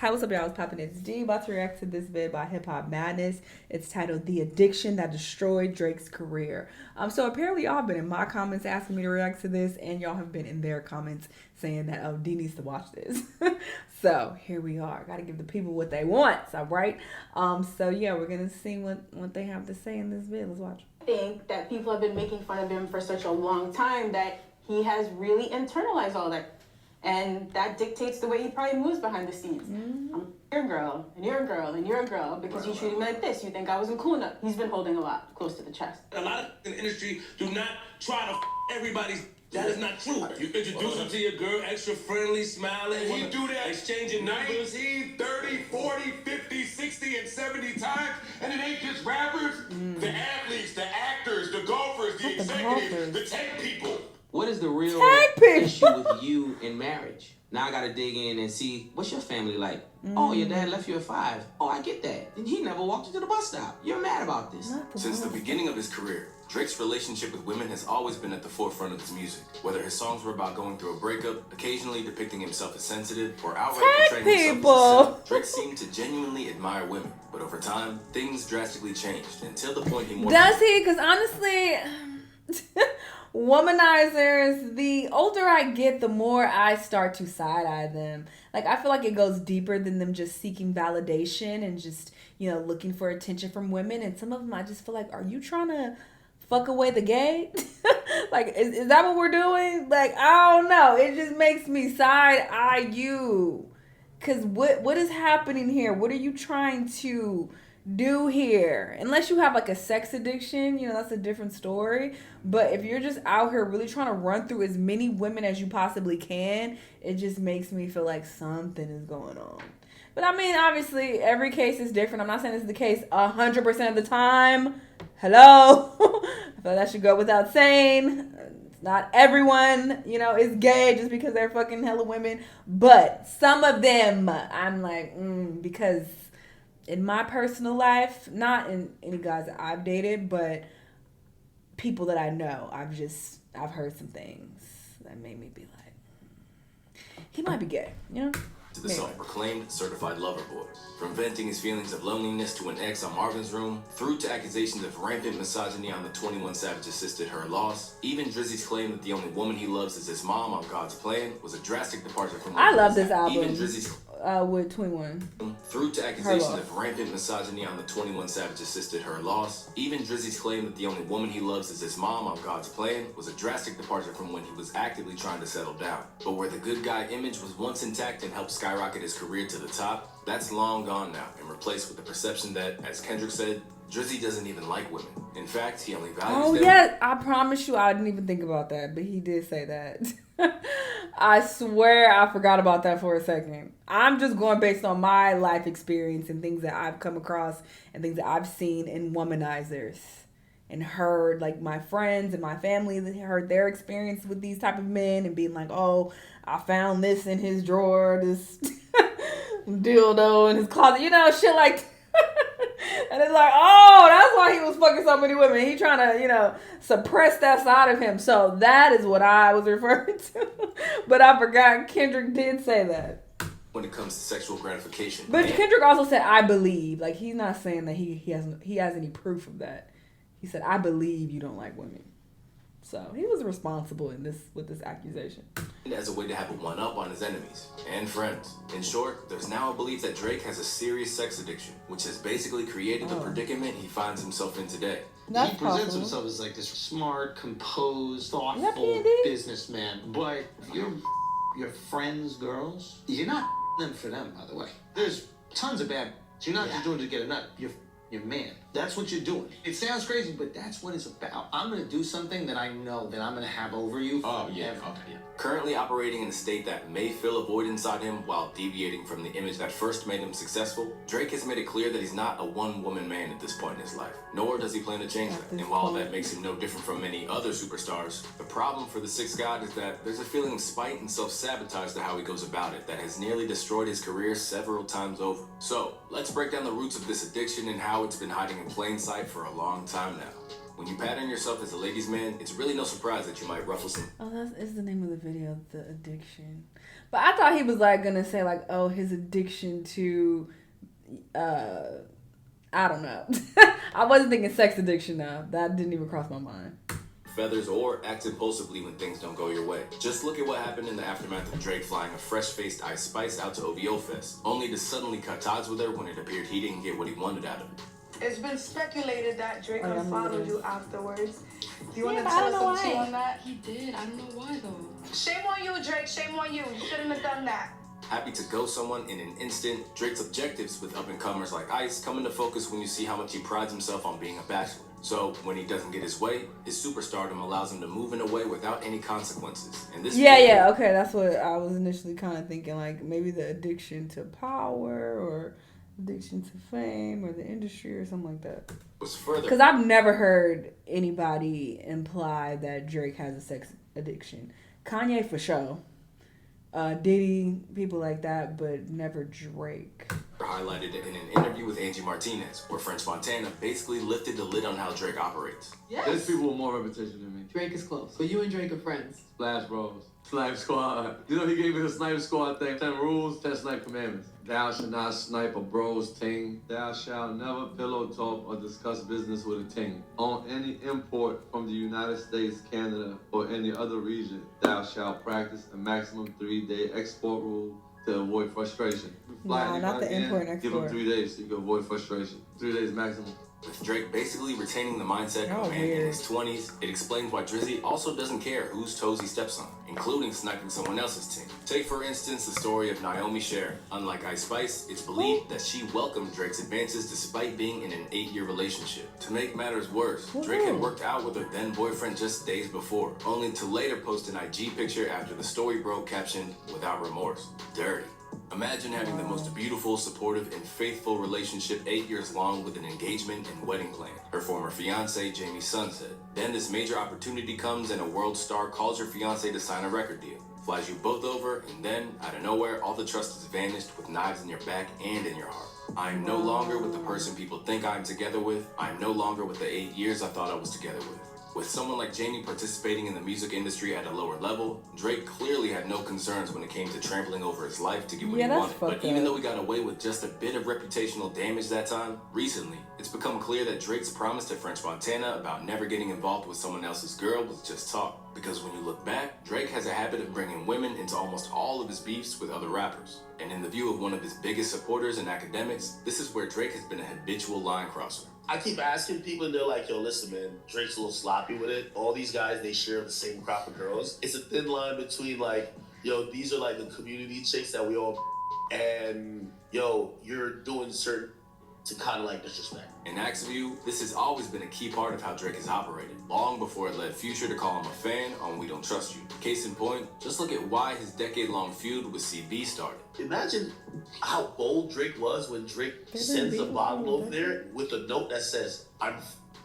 Hi, what's up, y'all? It's Poppin' It's D. About to react to this vid by Hip Hop Madness. It's titled "The Addiction That Destroyed Drake's Career." So apparently y'all have been in my comments asking me to react to this, and y'all have been in their comments saying that D needs to watch this. So here we are. Got to give the people what they want. All right. So yeah, we're gonna see what they have to say in this vid. Let's watch. I think that people have been making fun of him for such a long time that he has really internalized all that. And that dictates the way he probably moves behind the scenes. I'm your girl, and you're a girl, and you're a girl, because you treated me like this. You think I wasn't cool enough. He's been holding a lot close to the chest. A lot of in the industry do not try to everybody's. That is not true. You introduce him to your girl, extra friendly, smiling. He do that exchanging numbers. 19, 30, 40, 50, 60, and 70 times. And it ain't just rappers. The athletes, the actors, the golfers, the executives, the tech people. What is the real issue with you in marriage? Now I gotta dig in and see, what's your family like? Oh, your dad left you at 5. Oh, I get that. And he never walked you to the bus stop. You're mad about this. Since the beginning of his career, Drake's relationship with women has always been at the forefront of his music. Whether his songs were about going through a breakup, occasionally depicting himself as sensitive, or outright portraying himself as a simp, Drake seemed to genuinely admire women. But over time, things drastically changed until the point he more... Does he? Because honestly... womanizers, the older I get, the more I start to side-eye them. Like, I feel like it goes deeper than them just seeking validation and just, looking for attention from women. And some of them, I just feel like, are you trying to fuck away the gay? Like, is that what we're doing? Like, I don't know. It just makes me side-eye you. Because what is happening here? What are you trying to do here? Unless you have like a sex addiction, that's a different story. But if you're just out here really trying to run through as many women as you possibly can, it just makes me feel like something is going on. But I mean, obviously every case is different. I'm not saying this is the case 100% of the time. Hello. I feel like that should go without saying. Not everyone, is gay just because they're fucking hella women. But some of them, I'm like, because in my personal life, not in any guys that I've dated, but people that I know, I've heard some things that made me be like, he might be gay, To the self-proclaimed certified lover boy. From venting his feelings of loneliness to an ex on Marvin's Room, through to accusations of rampant misogyny on the 21 Savage's sister Her Loss, even Drizzy's claim that the only woman he loves is his mom on God's Plan was a drastic departure from... I love this album. Even Drizzy's... with 21. Through to accusations of rampant misogyny on the 21 Savage's sister Her Loss, even Drizzy's claim that the only woman he loves is his mom on God's Plan was a drastic departure from when he was actively trying to settle down. But where the good guy image was once intact and helped skyrocket his career to the top, that's long gone now and replaced with the perception that, as Kendrick said, Drizzy doesn't even like women. In fact, he only values them. Oh yeah, I promise you I didn't even think about that, but he did say that. I swear I forgot about that for a second. I'm just going based on my life experience and things that I've come across and things that I've seen in womanizers and heard, like my friends and my family that heard their experience with these type of men and being like, oh, I found this in his drawer, this dildo in his closet, shit like and it's like, oh, that's why he was fucking so many women. He trying to, suppress that side of him. So that is what I was referring to. But I forgot Kendrick did say that. When it comes to sexual gratification. But Kendrick also said, I believe. Like, he's not saying that he has any proof of that. He said, I believe you don't like women. So he was responsible with this accusation. As a way to have a one-up on his enemies and friends. In short, there's now a belief that Drake has a serious sex addiction, which has basically created the predicament he finds himself in today. He presents himself as like this smart, composed, thoughtful businessman. But your friends' girls, you're not them for them, by the way. There's tons of bad. You're not just doing it to get a nut. You're man. That's what you're doing. It sounds crazy, but that's what it's about. I'm going to do something that I know that I'm going to have over you. Oh, yeah. Okay, yeah. Currently operating in a state that may fill a void inside him while deviating from the image that first made him successful, Drake has made it clear that he's not a one-woman man at this point in his life. Nor does he plan to change that. And while that makes him no different from many other superstars, the problem for the Sixth God is that there's a feeling of spite and self-sabotage to how he goes about it that has nearly destroyed his career several times over. So, let's break down the roots of this addiction and how it's been hiding in plain sight for a long time now. When you pattern yourself as a ladies' man, it's really no surprise that you might ruffle some... Oh, that is the name of the video, The Addiction. But I thought he was like gonna say like, oh, his addiction to, I don't know. I wasn't thinking sex addiction though. That didn't even cross my mind. Feathers or act impulsively when things don't go your way. Just look at what happened in the aftermath of Drake flying a fresh-faced Ice Spice out to OVO Fest, only to suddenly cut ties with her when it appeared he didn't get what he wanted out of it. It's been speculated that Drake unfollowed you afterwards. Do you want to but I tell don't us know some tea why. on that? He did. I don't know why though. Shame on you, Drake. Shame on you. You shouldn't have done that. Happy to ghost someone in an instant, Drake's objectives with up-and-comers like Ice come into focus when you see how much he prides himself on being a bachelor. So, when he doesn't get his way, his superstardom allows him to move in a way without any consequences. And this Okay, that's what I was initially kind of thinking, like maybe the addiction to power or addiction to fame or the industry or something like that. was further. Because I've never heard anybody imply that Drake has a sex addiction. Kanye for sure. Diddy, people like that, but never Drake. Highlighted in an interview with Angie Martinez, where French Montana basically lifted the lid on how Drake operates. Yes. There's people with more reputation than me. Drake is close. But you and Drake are friends. Splash Bros. Snipe Squad. You know, he gave me the Snipe Squad thing. 10 rules, 10 snipe commandments. Thou shalt not snipe a bro's ting. Thou shalt never pillow talk or discuss business with a ting. On any import from the United States, Canada, or any other region, thou shalt practice a maximum 3-day export rule to avoid frustration. Nah, not the import and Give them export. 3 days so you can avoid frustration. 3 days maximum. With Drake basically retaining the mindset of a man in his 20s, it explains why Drizzy also doesn't care whose toes he steps on, including sniping someone else's team. Take for instance the story of Naomi Cher. Unlike Ice Spice, it's believed that she welcomed Drake's advances despite being in an 8-year relationship. To make matters worse, Drake had worked out with her then boyfriend just days before, only to later post an IG picture after the story broke captioned, "Without remorse." Dirty. Imagine having the most beautiful, supportive, and faithful relationship 8 years long with an engagement and wedding plan. Her former fiance, Jamie Sun, said. Then this major opportunity comes and a world star calls her fiance to sign a record deal. Flies you both over, and then, out of nowhere, all the trust has vanished with knives in your back and in your heart. I am no longer with the person people think I am together with. I am no longer with the 8 years I thought I was together with. With someone like Jamie participating in the music industry at a lower level, Drake clearly had no concerns when it came to trampling over his life to get what he wanted. But even though he got away with just a bit of reputational damage that time, recently, it's become clear that Drake's promise to French Montana about never getting involved with someone else's girl was just talk. Because when you look back, Drake has a habit of bringing women into almost all of his beefs with other rappers. And in the view of one of his biggest supporters and academics, this is where Drake has been a habitual line crosser. I keep asking people, and they're like, yo, listen, man, Drake's a little sloppy with it. All these guys, they share the same crop of girls. It's a thin line between, like, yo, these are, like, the community chicks that we all and, yo, you're doing certain to kind of, like, disrespect. In Axe View, this has always been a key part of how Drake has operated, long before it led Future to call him a fan on We Don't Trust You. Case in point, just look at why his decade-long feud with CB started. Imagine how bold Drake was when Drake sends a bottle over there with a note that says, "I'm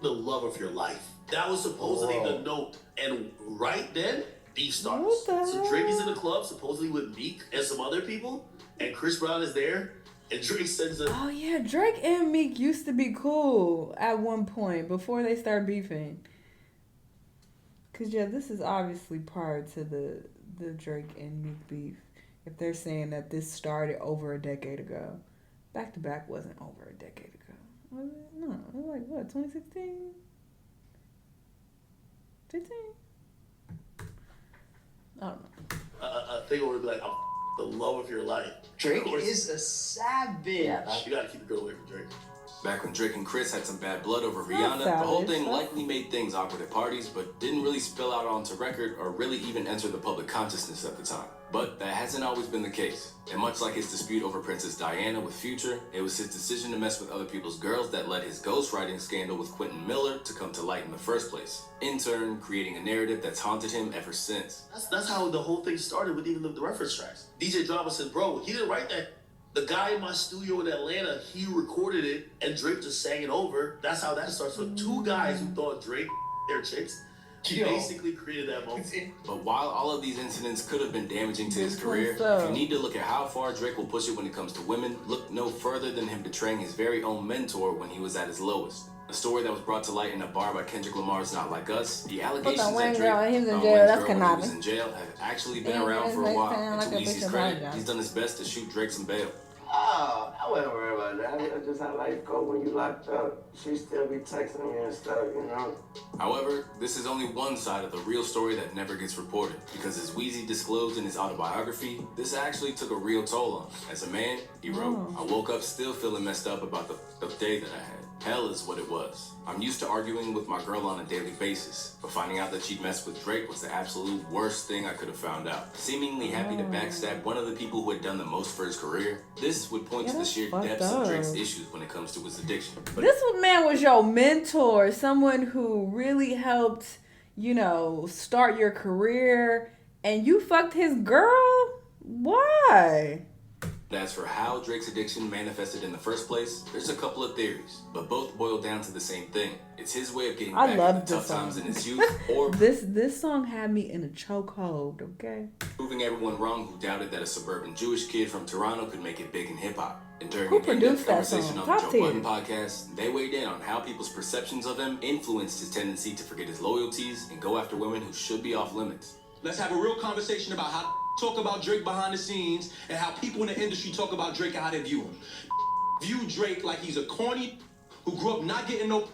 the love of your life." That was supposedly the note. And right then, beef starts. So Drake is in the club, supposedly with Meek and some other people, and Chris Brown is there, and Drake sends a... Oh yeah, Drake and Meek used to be cool at one point before they started beefing. Cause yeah, this is obviously prior to the Drake and Meek beef. If they're saying that this started over a decade ago, Back to Back wasn't over a decade ago. Was it? No, it was like what, 2016? 15? I don't know. A thing would be like, "I'm the love of your life." Drake is a savage. You gotta keep the girl away from Drake. Back when Drake and Chris had some bad blood over Rihanna, the whole thing likely made things awkward at parties, but didn't really spill out onto record or really even enter the public consciousness at the time. But that hasn't always been the case. And much like his dispute over Princess Diana with Future, it was his decision to mess with other people's girls that led his ghostwriting scandal with Quentin Miller to come to light in the first place. In turn, creating a narrative that's haunted him ever since. That's how the whole thing started with even the reference tracks. DJ Drama said, bro, he didn't write that. The guy in my studio in Atlanta, he recorded it, and Drake just sang it over. That's how that starts. So two guys who thought Drake, their chicks, basically created that moment. But while all of these incidents could have been damaging to his career, if you need to look at how far Drake will push it when it comes to women, look no further than him betraying his very own mentor when he was at his lowest. A story that was brought to light in a bar by Kendrick Lamar's Not Like Us. The Put allegations the Wayne that girl, Drake he was in found jail. Wayne's That's girl when he was conniving. in jail have actually been Damn, around this for a makes while. sound And like to a Weezy's bitch credit, apologize. he's done his best to shoot Drake some bail. Oh, I wouldn't worry about that. That's just how life goes when you locked up. She still be texting you and stuff, you know? However, this is only one side of the real story that never gets reported. Because as Weezy disclosed in his autobiography, this actually took a real toll on him. As a man, he wrote, I woke up still feeling messed up about the day that I had. Hell is what it was. I'm used to arguing with my girl on a daily basis, but finding out that she'd messed with Drake was the absolute worst thing I could have found out. Seemingly happy to backstab one of the people who had done the most for his career, this would point to the sheer depths of Drake's issues when it comes to his addiction. This man was your mentor, someone who really helped, start your career, and you fucked his girl? Why? As for how Drake's addiction manifested in the first place, there's a couple of theories, but both boil down to the same thing. It's his way of getting back at the tough times in his youth, or this song had me in a chokehold, okay? Proving everyone wrong who doubted that a suburban Jewish kid from Toronto could make it big in hip-hop. And during Who an produced in-depth that conversation song? on the Top Joe tier. Budden podcast, they weighed in on how people's perceptions of him influenced his tendency to forget his loyalties and go after women who should be off limits. Let's have a real conversation about how talk about Drake behind the scenes and how people in the industry talk about Drake and how they view him. View Drake like he's a corny who grew up not getting no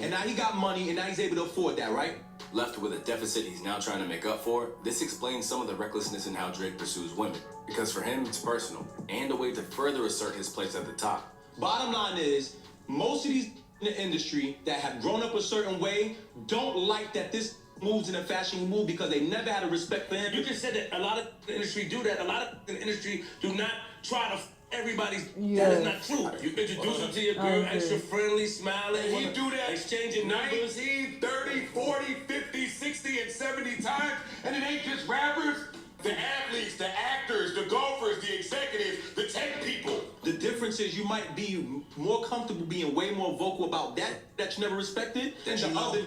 and now he got money and now he's able to afford that, right? Left with a deficit he's now trying to make up for, this explains some of the recklessness in how Drake pursues women. Because for him, it's personal and a way to further assert his place at the top. Bottom line is, most of these in the industry that have grown up a certain way don't like that this moves in a fashion move because they never had a respect for him. You just said that a lot of the industry do that. A lot of the industry do not try to everybody's. That is not true. You introduce them to your girl, extra friendly, smiling. He do that exchanging numbers. 19, 30, 40, 50, 60, and 70 times. And it ain't just rappers. The athletes, the actors, the golfers, the executives, the tech people. The difference is you might be more comfortable being way more vocal about that you never respected than the other.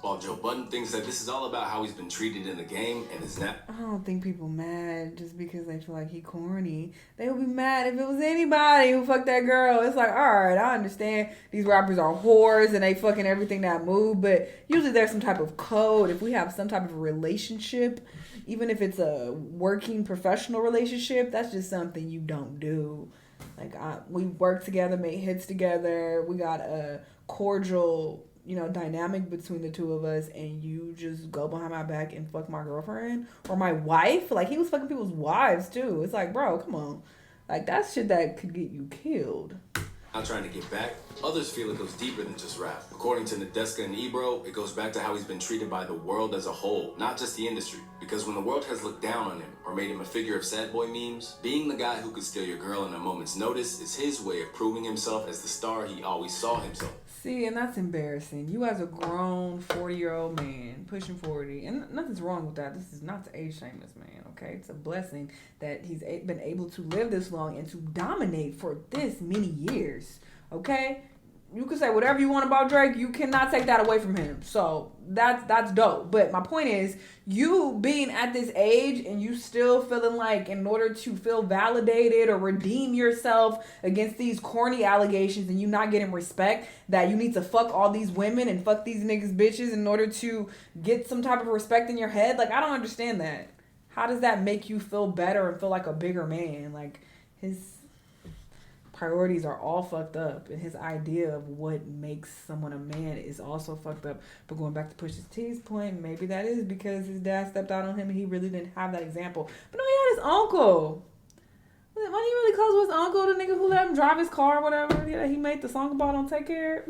While Joe Budden thinks that this is all about how he's been treated in the game and is not. I don't think people mad just because they feel like he corny. They would be mad if it was anybody who fucked that girl. It's like, all right, I understand these rappers are whores and they fucking everything that move, but usually there's some type of code. If we have some type of relationship, even if it's a working professional relationship, that's just something you don't do. Like we work together, make hits together. We got a cordial, dynamic between the two of us, and you just go behind my back and fuck my girlfriend or my wife. Like, he was fucking people's wives too. It's like, bro, come on. Like, that's shit that could get you killed. Not trying to get back. Others feel it goes deeper than just rap. According to Nadeska and Ebro, it goes back to how he's been treated by the world as a whole, not just the industry. Because when the world has looked down on him or made him a figure of sad boy memes, being the guy who could steal your girl in a moment's notice is his way of proving himself as the star he always saw himself. See, and that's embarrassing. You as a grown 40-year-old man, pushing 40, and nothing's wrong with that. This is not to age shame this man, okay? It's a blessing that he's been able to live this long and to dominate for this many years, okay? You can say whatever you want about Drake. You cannot take that away from him. So that's dope. But my point is, you being at this age and you still feeling like in order to feel validated or redeem yourself against these corny allegations and you not getting respect, that you need to fuck all these women and fuck these niggas bitches in order to get some type of respect in your head. Like, I don't understand that. How does that make you feel better and feel like a bigger man? Like, his priorities are all fucked up, and his idea of what makes someone a man is also fucked up. But going back to Pusha T's point, maybe that is because his dad stepped out on him and he really didn't have that example. But no, he had his uncle. Wasn't he really close with his uncle, the nigga who let him drive his car or whatever? Yeah, he made the song about on Take Care.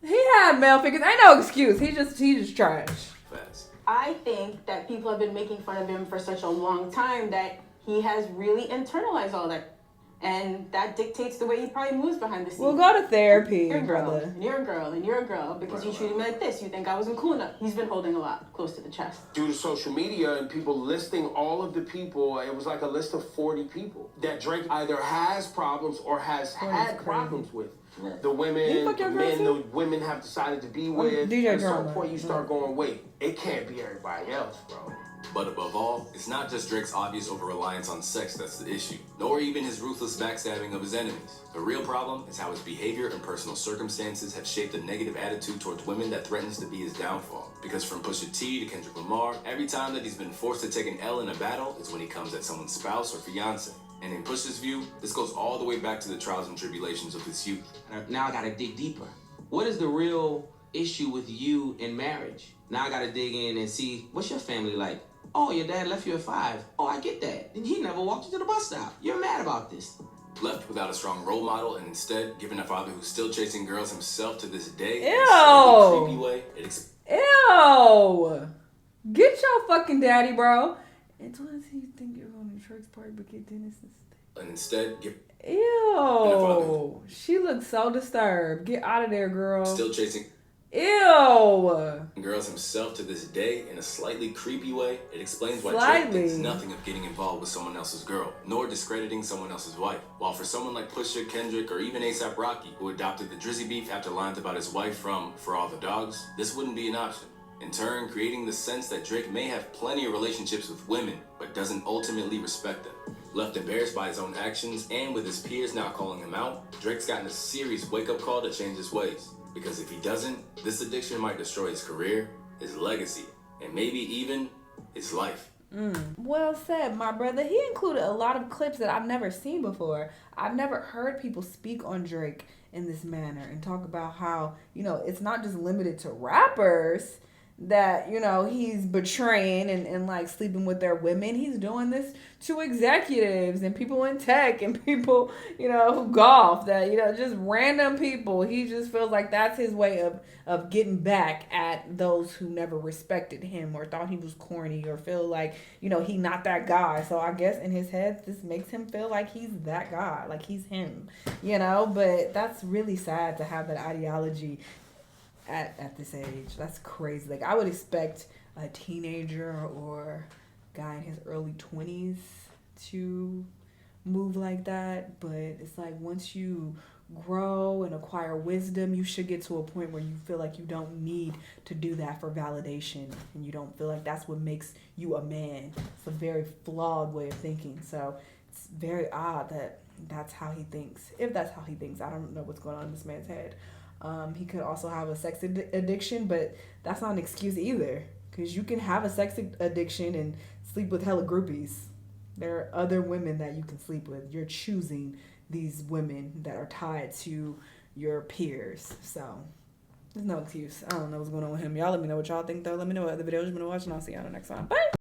He had male figures. Ain't no excuse. He just trash. I think that people have been making fun of him for such a long time that he has really internalized all that. And that dictates the way he probably moves behind the scenes. We'll go to therapy, you're a girl, brother. and you're a girl, and you're a girl, because you treated me like this. You think I wasn't cool enough. He's been holding a lot close to the chest. Due to social media and people listing all of the people, it was like a list of 40 people that Drake either has problems or has had problems with. The women, the men, the women have decided to be with. DJ at some Drama. point, you start going, wait, it can't be everybody else, bro. But above all, it's not just Drake's obvious over-reliance on sex that's the issue, nor even his ruthless backstabbing of his enemies. The real problem is how his behavior and personal circumstances have shaped a negative attitude towards women that threatens to be his downfall. Because from Pusha T to Kendrick Lamar, every time that he's been forced to take an L in a battle is when he comes at someone's spouse or fiance. And in Push's view, this goes all the way back to the trials and tribulations of his youth. Now I gotta dig deeper. What is the real issue with you in marriage? Now I gotta dig in and see, what's your family like? Oh, your dad left you at 5. Oh, I get that. And he never walked you to the bus stop. You're mad about this. Left without a strong role model and instead given a father who's still chasing girls himself to this day Ew. in a slightly creepy way. Ew. Get your fucking daddy, bro. And does he think you're going to Drake's party but get Dennis instead? And instead give Ew. She looks so disturbed. Get out of there, girl. Still chasing Ew. girls himself to this day in a slightly creepy way. It explains why Drake thinks nothing of getting involved with someone else's girl, nor discrediting someone else's wife. While for someone like Pusha, Kendrick, or even A$AP Rocky, who adopted the Drizzy beef after lines about his wife from For All the Dogs, this wouldn't be an option. In turn, creating the sense that Drake may have plenty of relationships with women, but doesn't ultimately respect them. Left embarrassed by his own actions, and with his peers now calling him out, Drake's gotten a serious wake-up call to change his ways. Because if he doesn't, this addiction might destroy his career, his legacy, and maybe even his life. Well said, my brother. He included a lot of clips that I've never seen before. I've never heard people speak on Drake in this manner and talk about how, it's not just limited to rappers that, he's betraying and like sleeping with their women. He's doing this to executives and people in tech and people, who golf, that, just random people. He just feels like that's his way of getting back at those who never respected him or thought he was corny or feel like, he not that guy. So I guess in his head, this makes him feel like he's that guy, like he's him, but that's really sad to have that ideology at this age. That's crazy. Like, I would expect a teenager or guy in his early 20s to move like that, but it's like once you grow and acquire wisdom, you should get to a point where you feel like you don't need to do that for validation, and you don't feel like that's what makes you a man. It's a very flawed way of thinking. So it's very odd that that's how he thinks. If that's how he thinks, I don't know what's going on in this man's head. He could also have a sex addiction, but that's not an excuse either, because you can have a sex addiction and sleep with hella groupies. There are other women that you can sleep with. You're choosing these women that are tied to your peers. So there's no excuse. I don't know what's going on with him. Y'all let me know what y'all think, though. Let me know what other videos you've been watching. I'll see y'all in the next one. Bye!